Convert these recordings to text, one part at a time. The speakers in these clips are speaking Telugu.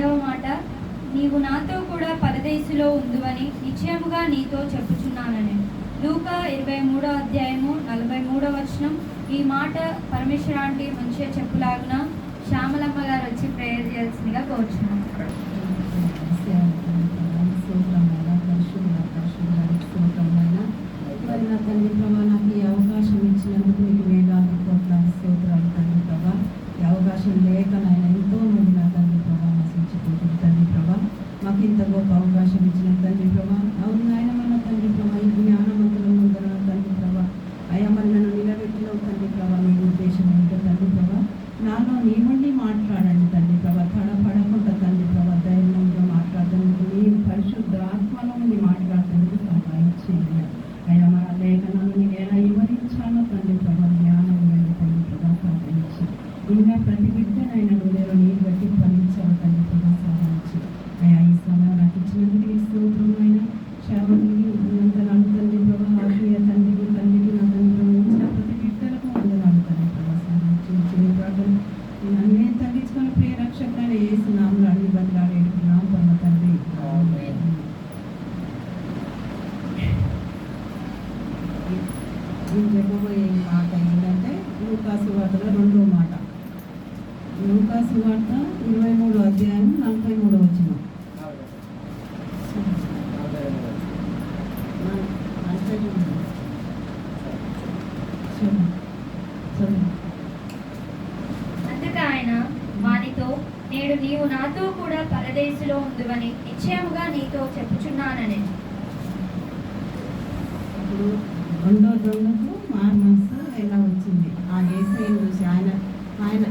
రెండవ మాట, నీవు నాతో కూడా పరదేశులో ఉందువని నిశ్చయముగా నీతో చెప్పుచున్నానని. లూకా 23:43 ఈ మాట పరమేశ్వరాంటి మంచిగా చెప్పులాగున శ్యామలమ్మ గారు వచ్చి ప్రేయర్ చేయాల్సిందిగా కోరుచున్నాను. నా తండ్రి ప్రభా, నాకు ఈ అవకాశం ఇచ్చినందుకు నీకు వేలాది కోట్ల స్తోత్రాలు తండ్రి ప్రభా. ఈ అవకాశం లేక నాయన ఎంతో మంది నా తండ్రి ప్రభా నశించిపోతుంది తండ్రి ప్రభా. మాకు ఇంత గొప్ప అవకాశం ఇచ్చిన తండ్రి ప్రభా. అవును నాయన మన తండ్రి ప్రభా, ఈ జ్ఞానవంతుల ముందర తండ్రి ప్రభా అయ్యా మరి నన్ను నిలబెట్టిన తండ్రి ప్రభా. నీ ఉద్దేశం ఏంటో తండ్రి ప్రభా, నాలో నీ నుండి మాట్లాడండి తండ్రి ప్రభా. తడపడకుండా తండ్రి ప్రభా ధైర్యంగా మాట్లాడుతున్నందుకు, నీ పరిశుద్ధ ఆత్మలో నుండి మాట్లాడుతున్నందుకు సహాయం చేయాలి అయ్యా. మన లేఖనాలను నేను ఎలా వివరించాలో తండ్రి ప్రభా జ్ఞానం లేదు తండ్రి ప్రభా సహాయించి, ఇంకా ప్రతి బిడ్డనైనా హృదయంలో నీరు బట్టి ఫలించాలి తండ్రి ప్రభా సహాయించి అయ్యా. ఈ సమయం నాకు ఇచ్చినందుకు నీ స్తోత్రం అయినా శ్రవణి వందనాలు తండ్రి ప్రభా. ఆత్మీయ తండ్రికి నా తండ్రి ఇచ్చిన ప్రతి బిడ్డలకు వందనాలు తండ్రి ప్రభా సహాయించి. ప్రార్థన నేను అన్నీ తగ్గించుకొని ప్రియ రక్షకుడైన యేసు నామములో అన్ని బతిలాడేడుకున్నాం పరమ తండ్రి. నేను చెప్పబోయే మాట ఏంటంటే లూకా సువార్తలో 2వ మాట. లూకా సువార్త 23:43. అందుకు ఆయన వానితో, నేడు నీవు నాతో కూడా పరదేశులో ఉందువని నిశ్చయముగా నీతో చెప్పుచున్నానని. ఇప్పుడు 2వ దొంగకు మారు మనసు ఎలా వచ్చింది? ఆ యేసయ్యను చూసి ఆయన 43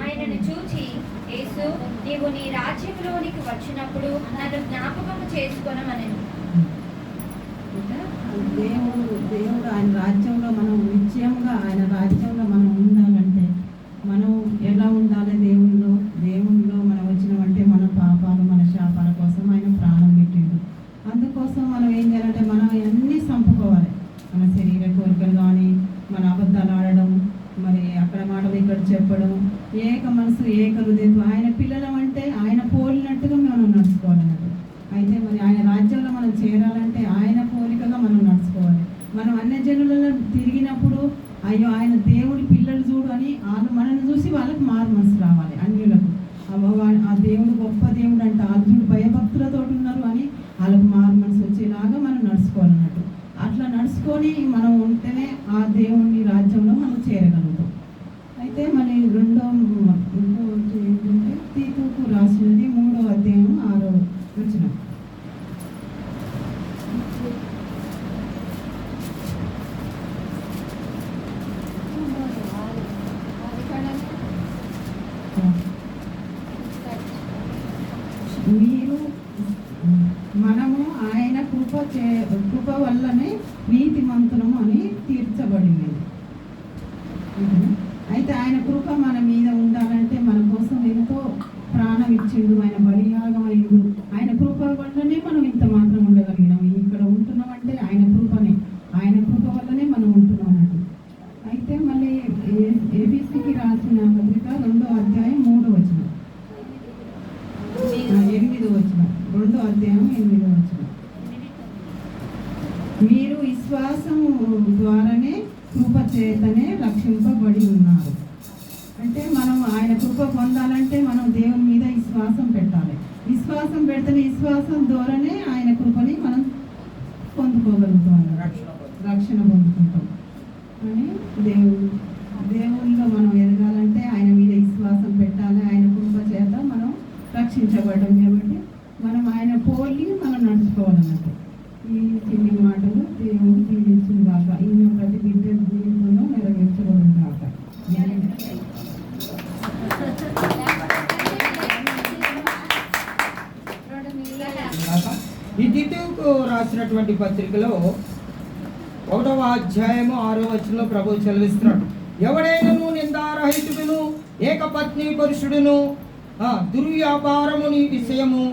ఆయనను చూచి, యేసు, నీవు నీ రాజ్యంలోనికి వచ్చినప్పుడు నన్ను జ్ఞాపకం చేసుకొనమనెను. దేవుడు ఆయన రాజ్యంలో మనం నిశ్చయంగా ఆయన రాజ్యంలో మనం ఉండాలంటే మనం ఎలా ఉండాలి? దేవునిలో మనం వచ్చినామంటే మన పాపాలు మన శాపాల కోసం ఆయన ప్రాణం పెట్టిండు. అందుకోసం మనం ఏం చేయాలంటే మనం అన్నీ చంపుకోవాలి. మన శరీర కోరికలు కానీ, మన అబద్ధాలు ఆడడం, మరి అక్కడ మాటలు ఇక్కడ చెప్పడం, ఏక మనసు ఏక హృదయం. ఆయన పిల్లలం అంటే ఆయన పోలినట్టుగా మనం నడుచుకోవాలన్నట్టు. అయితే మరి ఆయన రాజ్యంలో మనం చేరాలంటే ఆయన పోలికగా మనం నడుచుకోవాలి. మనం అన్ని జనులలో తిరిగినప్పుడు అయ్యో ఆయన దేవుడి పిల్లలు చూడు అని వాళ్ళు మనల్ని చూసి వాళ్ళకి మారు మనసు రావాలి. అన్యులకు ఆ దేవుడు గొప్ప దేవుడు అంటే అర్జునుడు భయభక్తులతో ఉన్నారు అని వాళ్ళకు మారు మనసు వచ్చేలాగా మనం నడుచుకోవాలన్నట్టు. అట్లా నడుచుకొని మనం ఉంటేనే ఆ దేవుని రాజ్యంలో మనం చేరగలుగుతాం. అయితే మరి ఇంకో ఏంటంటే తీతుకు రాసినది 3వ అధ్యాయం 6వ వచనం. మనము ఆయన కృప వల్లనే నీతిమంతులము అని తీర్చబడింది. అయితే ఆయన కృప మన మీద ఉండాలంటే మన కోసం ఎంతో ప్రాణం ఇచ్చిండు, ఆయన బలియాగం అయిండు. ఆయన కృప వల్లనే మనం ఇంత మాత్రం ఉండగలిగినాం. ఇక్కడ ఉంటున్నామంటే ఆయన కృపనే, ఆయన కృప వల్లనే మనం ఉంటున్నాం అన్నట్టు. అయితే మళ్ళీ ఏబీసీకి రాసిన పత్రిక 2వ అధ్యాయం 3వ వచనం, 8వ వచనం, 2వ అధ్యాయం 8వ వచనం. మీరు విశ్వాసము ద్వారానే కృప చేతనే రక్షింపబడి ఉన్నారు. అంటే మనం ఆయన కృప పొందాలంటే మనం దేవుని మీద విశ్వాసం పెట్టాలి. విశ్వాసం పెడితేనే విశ్వాసం ద్వారానే ఆయన కృపని మనం పొందుకోగలుగుతాం, రక్షణ పొందుకుంటాం అని. దేవునిలో మనం ఎదగాలంటే ఆయన మీద విశ్వాసం పెట్టాలి. ఆయన కృప చేత మనం రక్షించబడ్డాం కాబట్టి మనం ఆయన పోలి మనం నడుచుకోవాలన్నట్టు. ఈ చిన్ని మాటలు దేవుడు దీవించిన కాక ఈయన ప్రతి బిడ్డ జీవితంలో నెరవేర్చబడిన కాక. ఈ తీతుకు రాసినటువంటి పత్రికలో 1వ అధ్యాయము 6వ వచనంలో ప్రభువు సెలవిస్తున్నాడు, ఎవడైనను నిందారహితుడును ఏకపత్ని పురుషుడును దుర్వ్యాపారముని విషయము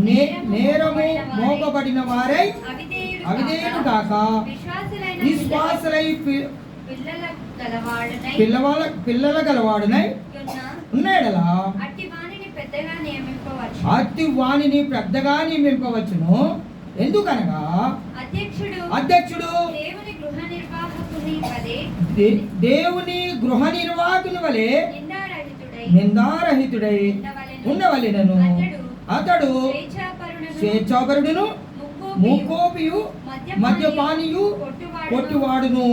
నేరము మోపబడిన వారై అవిధేయుడు కాక విశ్వాసులైన విశ్వాసులై పిల్లల గలవాడునై పిల్లల గలవాడునై ఉన్నాడలా అట్టి వానిని పెద్దగా నియమింపవచ్చు. అట్టి వాణిని పెద్దగా నియమింపవచ్చును. ఎందుకనగా అధ్యక్షుడు దేవుని గృహ నిర్వాహకుని వలె దేవుని గృహ నిర్వాహకుని వలె నిందారహితుడై ఉండవలెనను. అతడు స్వేచ్ఛాపరుడును ముక్కోపియు మద్యపానియు కొట్టువాడును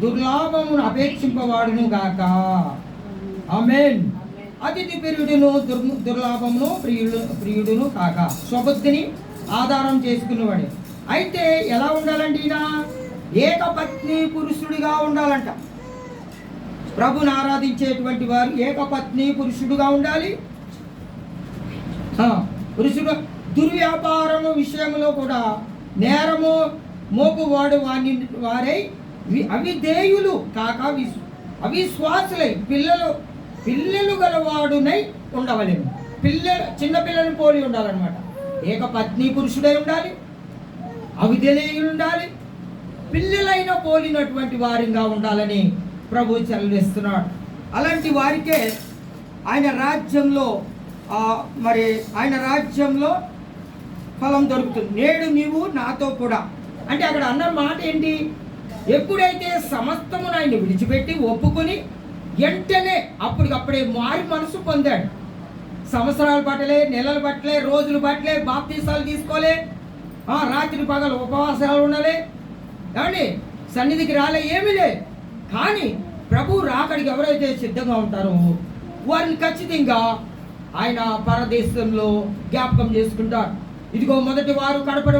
దుర్లాభమును అపేక్షింపవాడును గాక. ఆమేన్. అతిథి ప్రియుడును దుర్లాభమును ప్రియుడును కాక స్వబుద్ధిని ఆధారం చేసుకున్నవాడే. అయితే ఎలా ఉండాలంటే ఈయన ఏకపత్ని పురుషుడిగా ఉండాలంట. ప్రభుని ఆరాధించేటువంటి వారు ఏకపత్ని పురుషుడుగా ఉండాలి. పురుషుడు దుర్వ్యాపారము విషయంలో కూడా నేరము మోపువాడు వారై అవిధేయులు కాక అవిశ్వాసులై పిల్లలు గలవాడునై ఉండవలేము. చిన్నపిల్లలను పోలి ఉండాలన్నమాట. ఏకపత్ని పురుషుడై ఉండాలి, అవిధేయులు ఉండాలి, పిల్లలైన పోలినటువంటి వారిగా ఉండాలని ప్రభు చదివిస్తున్నాడు. అలాంటి వారికే ఆయన రాజ్యంలో ఆయన రాజ్యంలో ఫలం దొరుకుతుంది. నేడు నీవు నాతో కూడా అంటే అక్కడ అన్న మాట ఏంటి? ఎప్పుడైతే సమస్తమును ఆయన విడిచిపెట్టి ఒప్పుకొని వెంటనే అప్పటికప్పుడే మారి మనసు పొందాడు. సంవత్సరాలు పట్టలే, నెలలు పట్టలే, రోజులు పట్టలే, బాప్తీసాలు తీసుకోలే, రాత్రి పగలు ఉపవాసాలు ఉండలే, ఏమండి సన్నిధికి రాలే, ఏమీ లే. కానీ ప్రభు రాకడికి ఎవరైతే సిద్ధంగా ఉంటారో వారిని ఖచ్చితంగా ఆయన పరదేశంలో జ్ఞాపకం చేసుకుంటారు. ఇదిగో మొదటి వారు కడపడి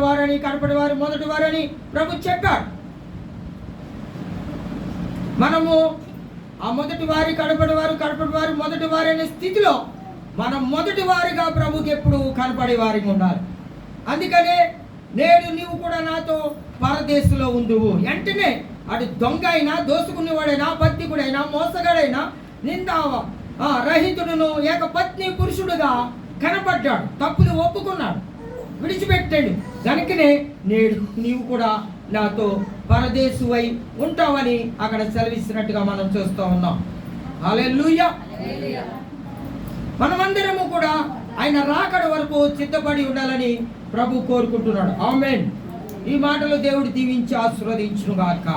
వారు మొదటి వారని ప్రభు చెప్పాడు. మనము ఆ మొదటి వారి కడపడి వారు మొదటి వారనే స్థితిలో మనం మొదటి వారిగా ప్రభుకి ఎప్పుడు కనపడే వారికి ఉండాలి. అందుకనే నేడు నీవు కూడా నాతో పరదేశంలో ఉండువు. వెంటనే అటు దొంగ అయినా, దోసుకునేవాడైనా, బద్ధికుడైనా, మోసగాడైనా, రహితుడును ఏకపత్ని పురుషుడుగా కనపడ్డాడు. తప్పులు ఒప్పుకున్నాడు, విడిచిపెట్టాడు. కనుకనే నేడు నీవు కూడా నాతో పరదేశువై ఉంటావని అక్కడ సెలవిస్తున్నట్టుగా మనం చూస్తూ ఉన్నాం. హల్లెలూయా. మనమందరము కూడా ఆయన రాకడ వరకు సిద్ధపడి ఉండాలని ప్రభు కోరుకుంటున్నాడు. ఆమేన్. ఈ మాటలు దేవుడు దీవించి ఆశీర్వదించును గాక.